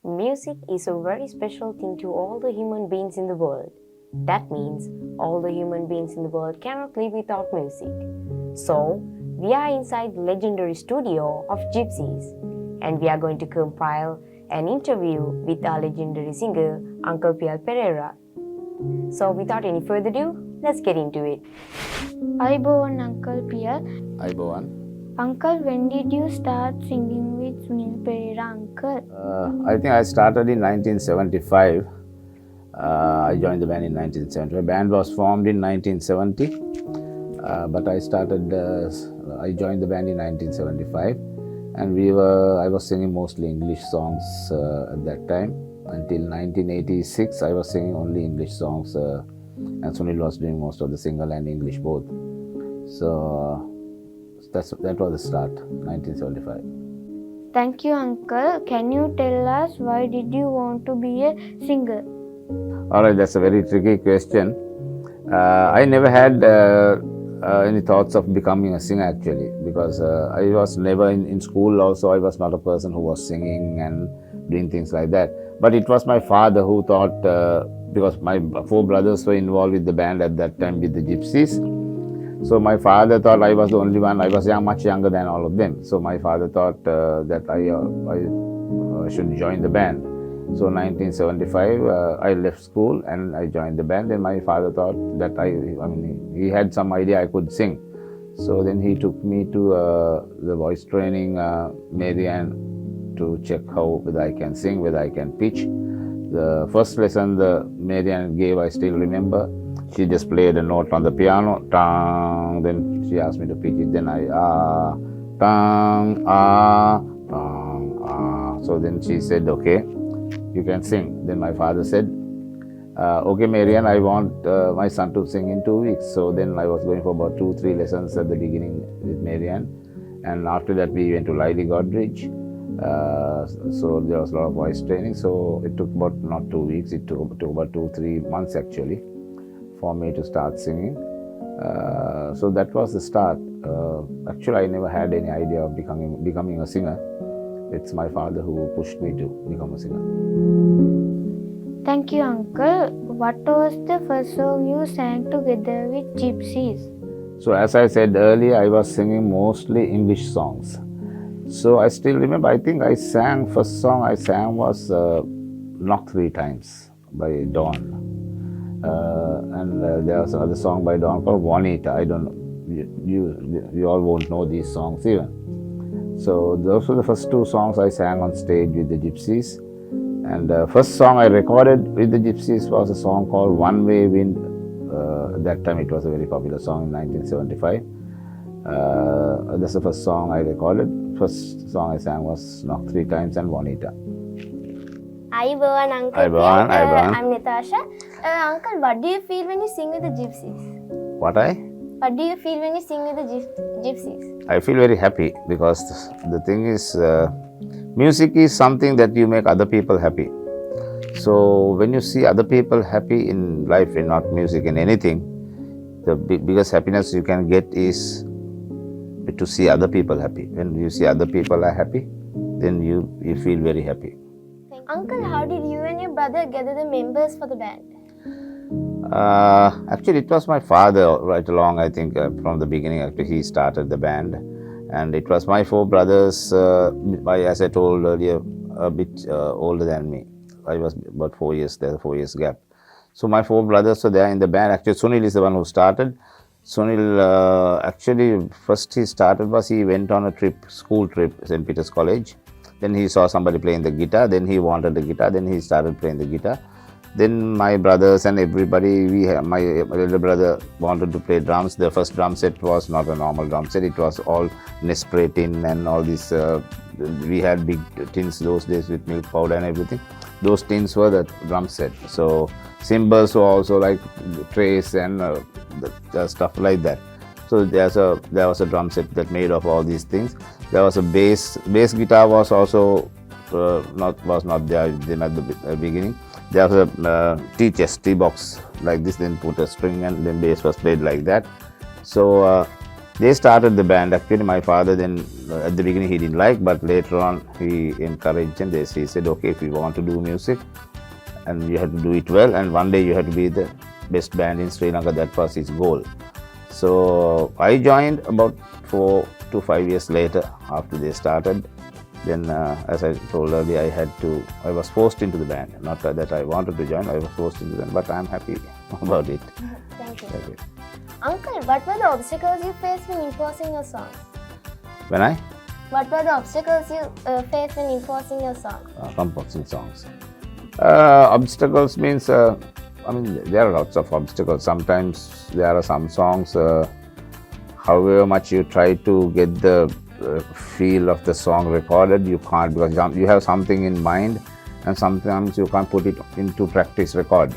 Music is a very special thing to all the human beings in the world. That means all the human beings in the world cannot live without music. So, we are inside the legendary studio of Gypsys, and we are going to compile an interview with our legendary singer, Uncle Piyalperera. So, without any further ado, let's get into it. Ayubowan Uncle Piyal. Ayubowan. Uncle, when did you start singing with Perera, Uncle? I think I started in 1975. I joined the band in 1970. The band was formed in 1970, but I joined the band in 1975, and I was singing mostly English songs at that time. Until 1986, I was singing only English songs, and Sunil was doing most of the single and English both. So that was the start, 1975. Thank you, Uncle. Can you tell us why did you want to be a singer? Alright, that's a very tricky question. I never had any thoughts of becoming a singer actually, because I was never in school also. I was not a person who was singing and doing things like that. But it was my father who thought, because my 4 brothers were involved with the band at that time with the Gypsys. So my father thought I was the only one. I was much younger than all of them. So my father thought that I should join the band. So 1975, I left school and I joined the band. And my father thought that he had some idea I could sing. So then he took me to the voice training, Marianne, to check whether I can sing, whether I can pitch. The first lesson the Marianne gave, I still remember. She just played a note on the piano, tang. Then she asked me to pitch it. Then I tang, tang, So then she said, okay, you can sing. Then my father said, okay, Marianne, I want my son to sing in 2 weeks. So then I was going for about 2-3 lessons at the beginning with Marianne. And after that, we went to Lily Godridge. So there was a lot of voice training. So it took about not 2 weeks, it took about 2-3 months actually for me to start singing. So that was the start. Actually, I never had any idea of becoming a singer. It's my father who pushed me to become a singer. Thank you, Uncle. What was the first song you sang together with Gypsys? So as I said earlier, I was singing mostly English songs. So I still remember, I think first song I sang was Knock 3 Times by Dawn. And there was another song by Dawn called Juanita. I don't know, you all won't know these songs even. So those were the first 2 songs I sang on stage with the Gypsys. And the first song I recorded with the Gypsys was a song called One Way Wind. At that time it was a very popular song in 1975. That's the first song I recorded. First song I sang was Knock 3 Times and Juanita. Ayubowan, Uncle. Ayubowan, Ayubowan. I'm Natasha. Uncle, what do you feel when you sing with the Gypsys? What What do you feel when you sing with the Gypsys? I feel very happy because the thing is, music is something that you make other people happy. So when you see other people happy in life, in not music, in anything, the biggest happiness you can get is to see other people happy. When you see other people are happy, then you feel very happy. Uncle, how did you and your brother gather the members for the band? Actually, it was my father right along, I think, from the beginning. Actually, he started the band. And it was my 4 brothers, as I told earlier, a bit older than me. I was about 4 years, there's a 4 years gap. So my 4 brothers were there in the band. Actually, Sunil is the one who started. Sunil, actually, first he started he went on a school trip, St. Peter's College. Then he saw somebody playing the guitar. Then he wanted the guitar. Then he started playing the guitar. Then my brothers and everybody, my elder brother wanted to play drums. The first drum set was not a normal drum set. It was all Nespray tin and all this. We had big tins those days with milk powder and everything. Those tins were the drum set. So cymbals were also like trays and the stuff like that. So there was a drum set that made of all these things. There was a bass guitar was also not there at the beginning. There was a T box like this, then put a string and then bass was played like that. So They started the band. Actually, my father then, at the beginning he didn't like, but later on he encouraged and he said, okay, if you want to do music, and you have to do it well, and one day you have to be the best band in Sri Lanka. That was his goal. So I joined about 4 to 5 years later after they started. Then, as I told earlier, I was forced into the band. Not that I wanted to join, I was forced into the band, but I'm happy about it. Thank you. Okay. Uncle, what were the obstacles you faced when imposing your songs? What were the obstacles you faced when imposing your songs? Composing songs. Obstacles means, there are lots of obstacles. Sometimes there are some songs, however much you try to get the feel of the song recorded, you can't, because you have something in mind and sometimes you can't put it into practice record.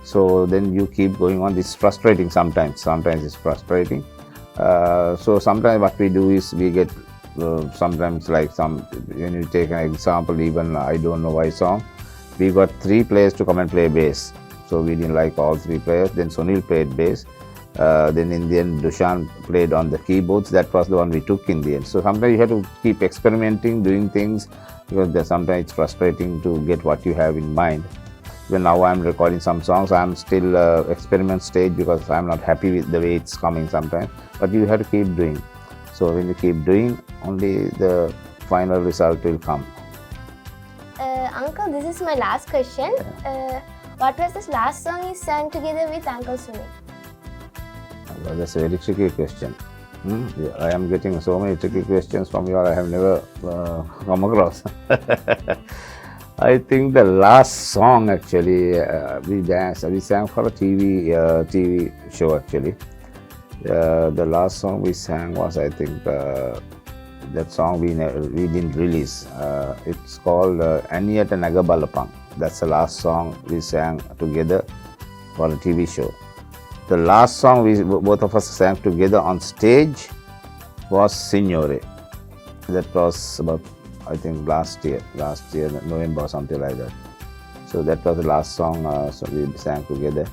So then you keep going on. This is frustrating sometimes. Sometimes it's frustrating. So sometimes what we do is we get sometimes like when you take an example, even I Don't Know Why song, we got 3 players to come and play bass. So we didn't like all 3 players. Then Sunil played bass. Then in the end, Dushan played on the keyboards. That was the one we took in the end. So sometimes you have to keep experimenting, doing things, because sometimes it's frustrating to get what you have in mind. Even now I'm recording some songs, I'm still experiment stage because I'm not happy with the way it's coming sometimes. But you have to keep doing. So when you keep doing, only the final result will come. Uncle, this is my last question. What was this last song you sang together with Uncle Sunil? Well, that's a very tricky question. Yeah, I am getting so many tricky questions from you. I have never come across. I think the last song actually we sang for a TV show actually. The last song we sang was, I think, that song we didn't release. It's called Aniyata Naga Balapang. That's the last song we sang together for a TV show. The last song both of us sang together on stage was Signore. That was about, I think, last year, November or something like that. So that was the last song so we sang together.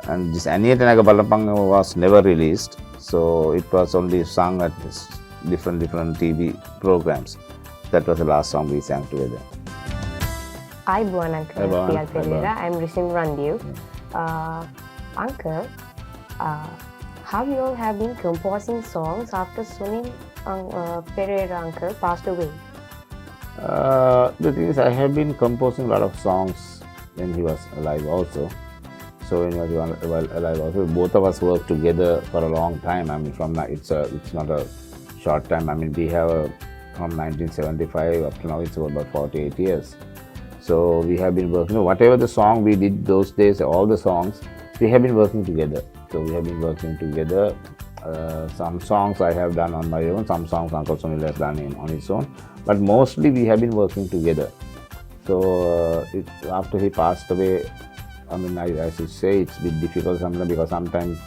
And this Aniyata Naga Balapang was never released. So it was only sung at different TV programs. That was the last song we sang together. Uncle Piyalperera. I'm Risim Randiu. Uncle, how you all have been composing songs after Sunil Perera uncle passed away? The thing is, I have been composing a lot of songs when he was alive also. So when he was alive also, both of us worked together for a long time. I mean, it's not a short time. I mean, we have from 1975 up to now, it's about 48 years. So we have been working, whatever the song we did those days, all the songs, we have been working together. So we have been working together. Some songs I have done on my own, some songs Uncle Sunil has done on his own, but mostly we have been working together. So after he passed away, I mean, I should say it's a bit difficult sometimes, because sometimes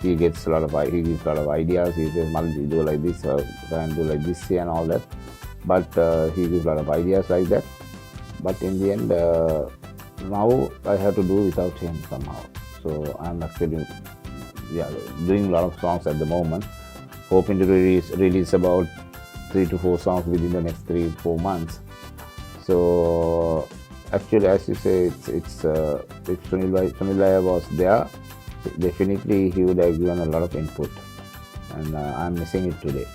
he gives a lot of ideas. He says, "Mal, you do like this, try and do like this and all that." But he gives a lot of ideas like that. But in the end, now I have to do without him somehow. So I'm actually doing a lot of songs at the moment, hoping to release about 3 to 4 songs within the next 3-4 months. So actually, as you say, if Sunil was there, definitely he would have given a lot of input, and I'm missing it today.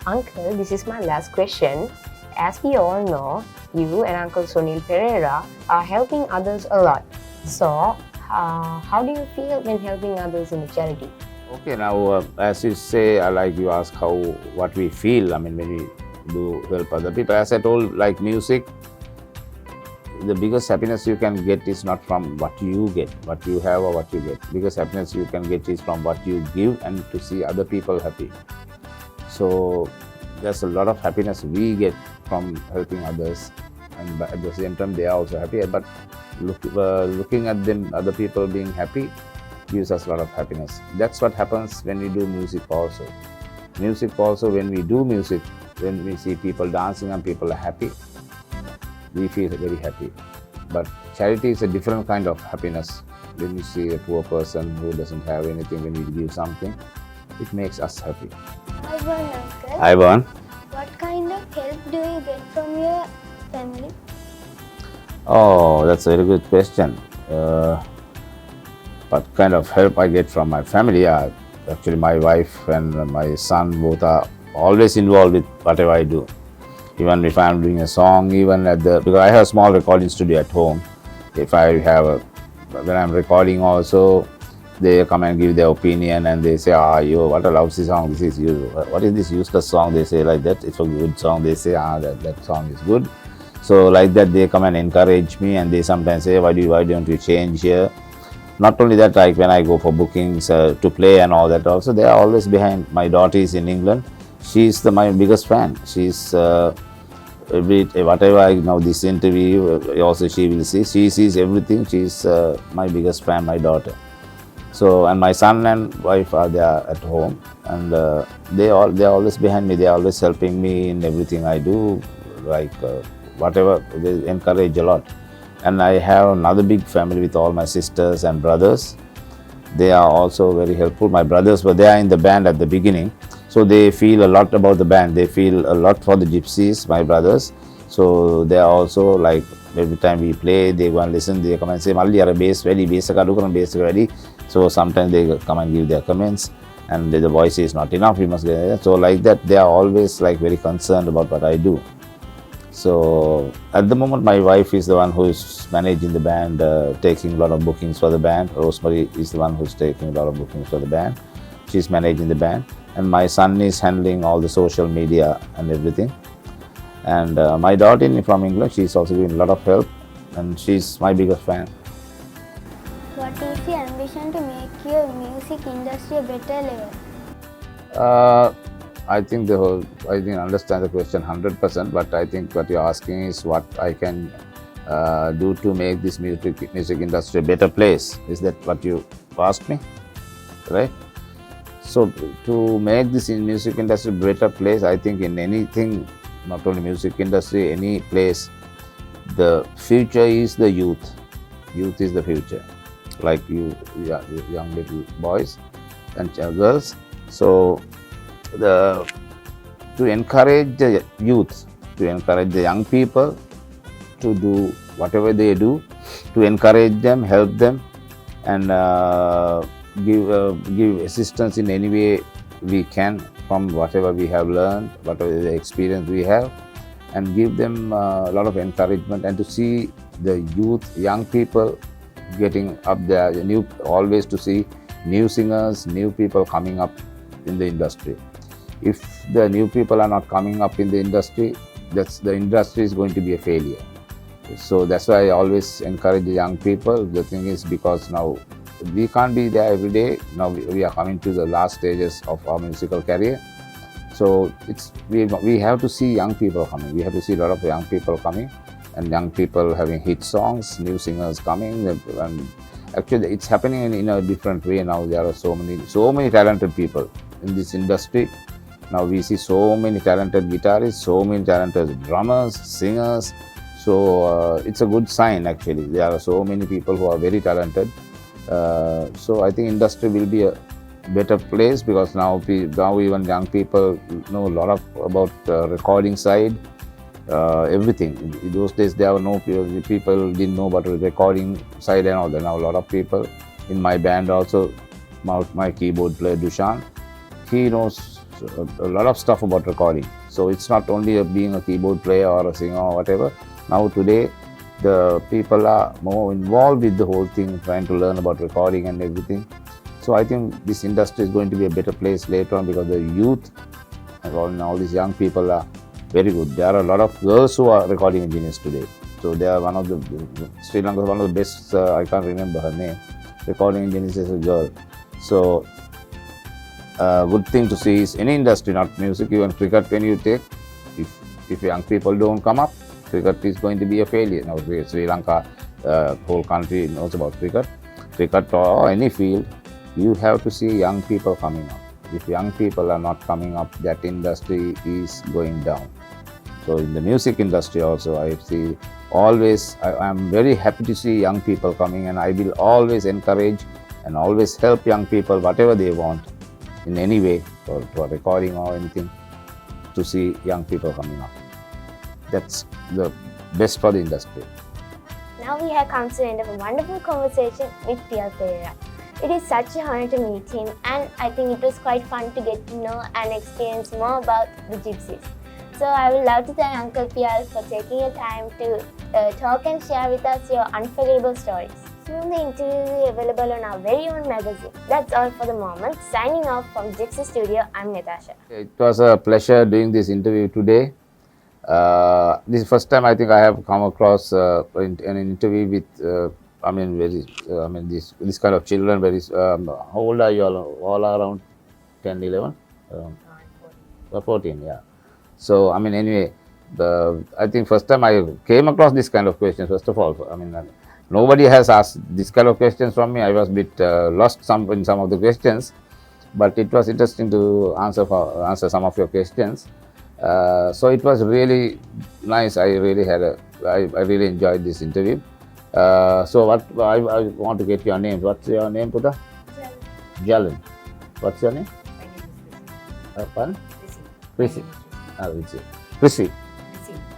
Uncle, this is my last question. As we all know, you and Uncle Sunil Perera are helping others a lot. So, how do you feel when helping others in a charity? Okay, now as you say, like you ask what we feel, I mean, when we do help other people. As I told, like music, the biggest happiness you can get is not from what you get, what you have or what you get. Biggest happiness you can get is from what you give and to see other people happy. So there's a lot of happiness we get from helping others, and at the same time they are also happy. But looking at them, other people being happy, gives us a lot of happiness. That's what happens when we do music also. Music also, when we do music, when we see people dancing and people are happy, we feel very happy. But charity is a different kind of happiness. When you see a poor person who doesn't have anything, when you give something, it makes us happy. Hi, Uncle. Hi, Bon. What kind of help do you get from your family? Oh, that's a very good question. What kind of help I get from my family? Actually, my wife and my son both are always involved with whatever I do. Even if I'm doing a song, because I have a small recording studio at home. If I have when I'm recording also, they come and give their opinion and they say, what a lousy song this is. What is this useless song? They say like that. It's a good song. They say, that song is good. So like that, they come and encourage me, and they sometimes say, why don't you change here? Not only that, like when I go for bookings to play and all that also, they are always behind. My daughter is in England. She's my biggest fan. She's whatever I know this interview, also she will see. She sees everything. She's my biggest fan, my daughter. So, and my son and wife are there at home, and they are always behind me. They are always helping me in everything I do, like whatever. They encourage a lot. And I have another big family with all my sisters and brothers. They are also very helpful. My brothers were there in the band at the beginning, so they feel a lot about the band. They feel a lot for the Gypsys, my brothers. So they are also like, every time we play, they go and listen. They come and say, "Malli, yara bass ready, bass ready." So sometimes they come and give their comments, and the voice is not enough. We must get it. So like that, they are always like very concerned about what I do. So at the moment, my wife is the one who is managing the band, taking a lot of bookings for the band. Rosemary is the one who's taking a lot of bookings for the band. She's managing the band, and my son is handling all the social media and everything. And my daughter from England, she's also giving a lot of help, and she's my biggest fan. What is your ambition to make your music industry a better level? I think I didn't understand the question 100%, but I think what you're asking is what I can do to make this music industry a better place. Is that what you asked me? Right? So to make this music industry a better place, I think in anything, not only music industry, any place, the future is the youth. Youth is the future. Like you young little boys and girls. So to encourage the youth, to encourage the young people to do whatever they do, to encourage them, help them, and give assistance in any way we can from whatever we have learned, whatever the experience we have, and give them a lot of encouragement, and to see the youth, young people getting up there, always to see new singers, new people coming up in the industry. If the new people are not coming up in the industry, the industry is going to be a failure. So that's why I always encourage the young people. The thing is, because now we can't be there every day. Now we are coming to the last stages of our musical career. So we have to see young people coming. We have to see a lot of young people coming, and young people having hit songs, new singers coming. And actually, it's happening in a different way now. There are so many talented people in this industry. Now we see so many talented guitarists, so many talented drummers, singers. So it's a good sign actually. There are so many people who are very talented. So I think industry will be a better place, because now even young people know a lot about recording side, everything. In those days there were no people didn't know about the recording side and all that. Now a lot of people in my band also. My keyboard player Dushan, he knows a lot of stuff about recording. So it's not only being a keyboard player or a singer or whatever. Now today the people are more involved with the whole thing, trying to learn about recording and everything. So I think this industry is going to be a better place later on, because the youth and all these young people are very good. There are a lot of girls who are recording engineers today. So they are one of the Sri Lanka, one of the best. I can't remember her name. Recording engineers is a girl. So good thing to see is any industry, not music, even cricket. When you take, if young people don't come up, cricket is going to be a failure. Now Sri Lanka, whole country knows about cricket or any field. You have to see young people coming up. If young people are not coming up, that industry is going down. So in the music industry also, I see always, I am very happy to see young people coming, and I will always encourage and always help young people whatever they want. in any way for recording or anything to see young people coming up. That's the best for the industry. Now we have come to the end of a wonderful conversation with Piyalperera. It is such a honor to meet him, and I think it was quite fun to get to know and experience more about the Gypsys. So I would love to thank Uncle Piyal for taking your time to talk and share with us your unforgettable stories. Soon the interview will be available on our very own magazine. That's all for the moment. Signing off from Gypsy Studio, I'm Natasha. It was a pleasure doing this interview today. This is the first time I think I have come across an interview with this kind of children. How old are you all around 10, 11? 14, yeah. So, anyway, I think first time I came across this kind of questions, first of all. Nobody has asked this kind of questions from me. I was a bit lost in some of the questions, but it was interesting to answer some of your questions. So it was really nice. I really enjoyed this interview. So what I want to get your name. What's your name, Puta? Jalan. What's your name? Pardon? Risi. Risi.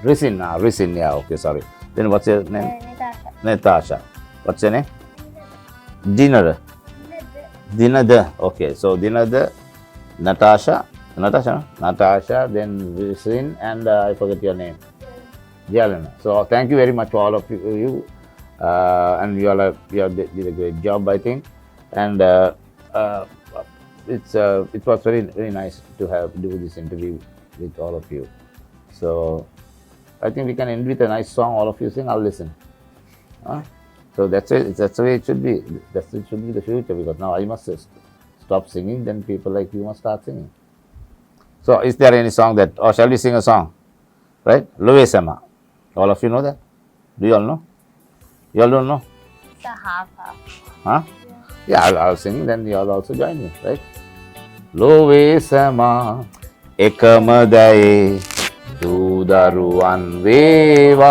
Risin. Yeah. Okay. Sorry. Then what's your name? Natasha. What's your name? Dinada. Okay. So Dinada, Natasha, then Risin, and I forget your name. Jalana. So thank you very much to all of you, and you all did a great job, I think, and it was very nice to do this interview with all of you. So I think we can end with a nice song. All of you sing, I'll listen. So that's it. That's the way it should be. It should be the future, because now I must stop singing. Then people like you must start singing. So is there any song or shall we sing a song? Right? Luesema. All of you know that? Do you all know? You all don't know? It's a half. Huh? Yeah, I'll sing, then you all also join me, right? Luesema ekama දුදරුවන් වේවා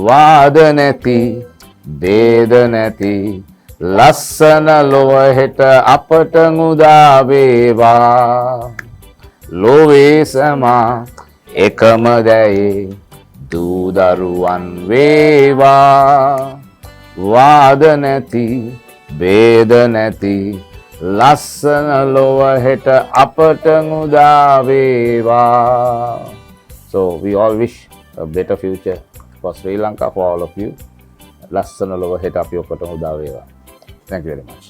වාද නැති ભેද නැති ලස්සන ලොව හෙට අපට මුදා වේවා ලෝවේ සමා එකම දැයේ දුදරුවන් වේවා වාද නැති ભેද නැති ලස්සන ලොව හෙට අපට මුදා වේවා. So we all wish a better future for Sri Lanka, for all of you. ලස්සන ලොව හෙට අපි ඔකට මුදා වේවා. Thank you very much.